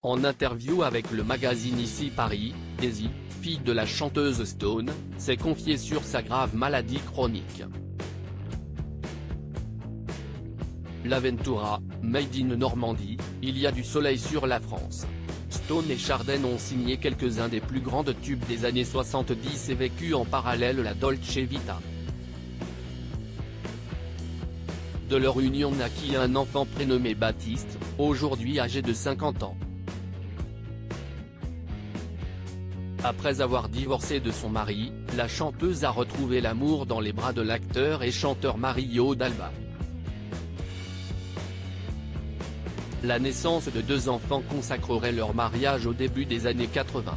En interview avec le magazine Ici Paris, Daisy, fille de la chanteuse Stone, s'est confiée sur sa grave maladie chronique. L'Aventura, made in Normandie, il y a du soleil sur la France. Stone et Chardenne ont signé quelques-uns des plus grands tubes des années 70 et vécu en parallèle la Dolce Vita. De leur union naquit un enfant prénommé Baptiste, aujourd'hui âgé de 50 ans. Après avoir divorcé de son mari, la chanteuse a retrouvé l'amour dans les bras de l'acteur et chanteur Mario Dalba. La naissance de deux enfants consacrerait leur mariage au début des années 80.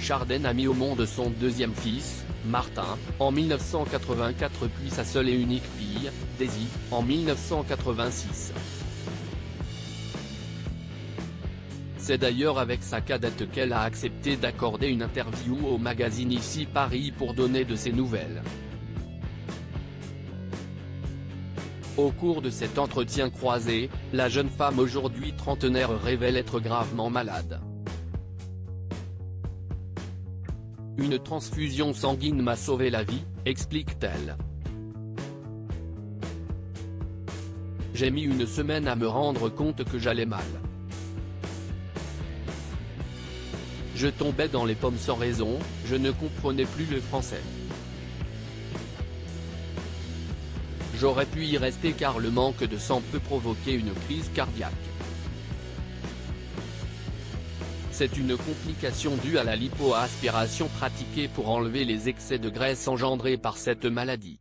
Chardenne a mis au monde son deuxième fils, Martin, en 1984 puis sa seule et unique fille, Daisy, en 1986. C'est d'ailleurs avec sa cadette qu'elle a accepté d'accorder une interview au magazine Ici Paris pour donner de ses nouvelles. Au cours de cet entretien croisé, la jeune femme aujourd'hui trentenaire révèle être gravement malade. Une transfusion sanguine m'a sauvé la vie, explique-t-elle. J'ai mis une semaine à me rendre compte que j'allais mal. Je tombais dans les pommes sans raison, je ne comprenais plus le français. J'aurais pu y rester car le manque de sang peut provoquer une crise cardiaque. C'est une complication due à la lipoaspiration pratiquée pour enlever les excès de graisse engendrés par cette maladie.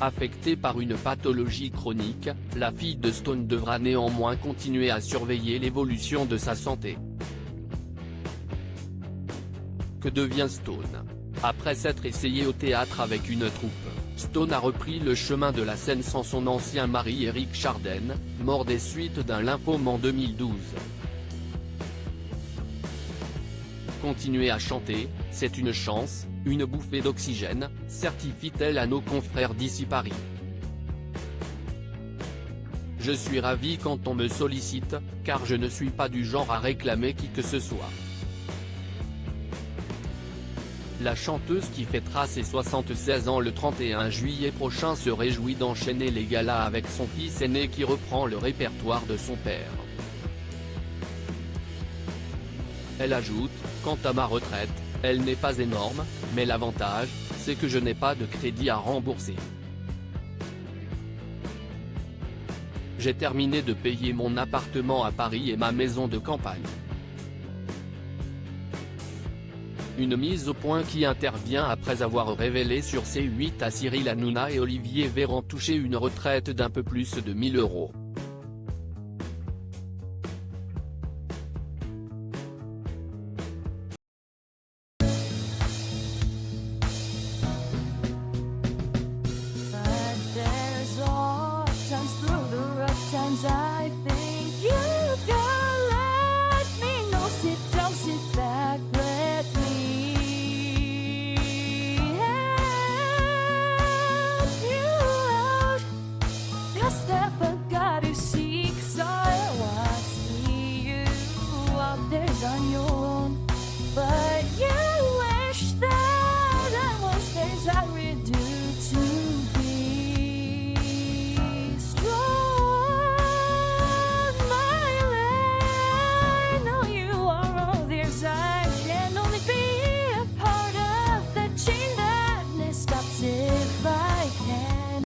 Affectée par une pathologie chronique, la fille de Stone devra néanmoins continuer à surveiller l'évolution de sa santé. Que devient Stone? Après s'être essayée au théâtre avec une troupe, Stone a repris le chemin de la scène sans son ancien mari Éric Chardenne, mort des suites d'un lymphome en 2012. Continuer à chanter, c'est une chance, une bouffée d'oxygène, certifie-t-elle à nos confrères d'Ici Paris. Je suis ravie quand on me sollicite, car je ne suis pas du genre à réclamer qui que ce soit. La chanteuse qui fêtera ses 76 ans le 31 juillet prochain se réjouit d'enchaîner les galas avec son fils aîné qui reprend le répertoire de son père. Elle ajoute, quant à ma retraite, elle n'est pas énorme, mais l'avantage, c'est que je n'ai pas de crédit à rembourser. J'ai terminé de payer mon appartement à Paris et ma maison de campagne. Une mise au point qui intervient après avoir révélé sur C8 à Cyril Hanouna et Olivier Véran toucher une retraite d'un peu plus de 1000 €.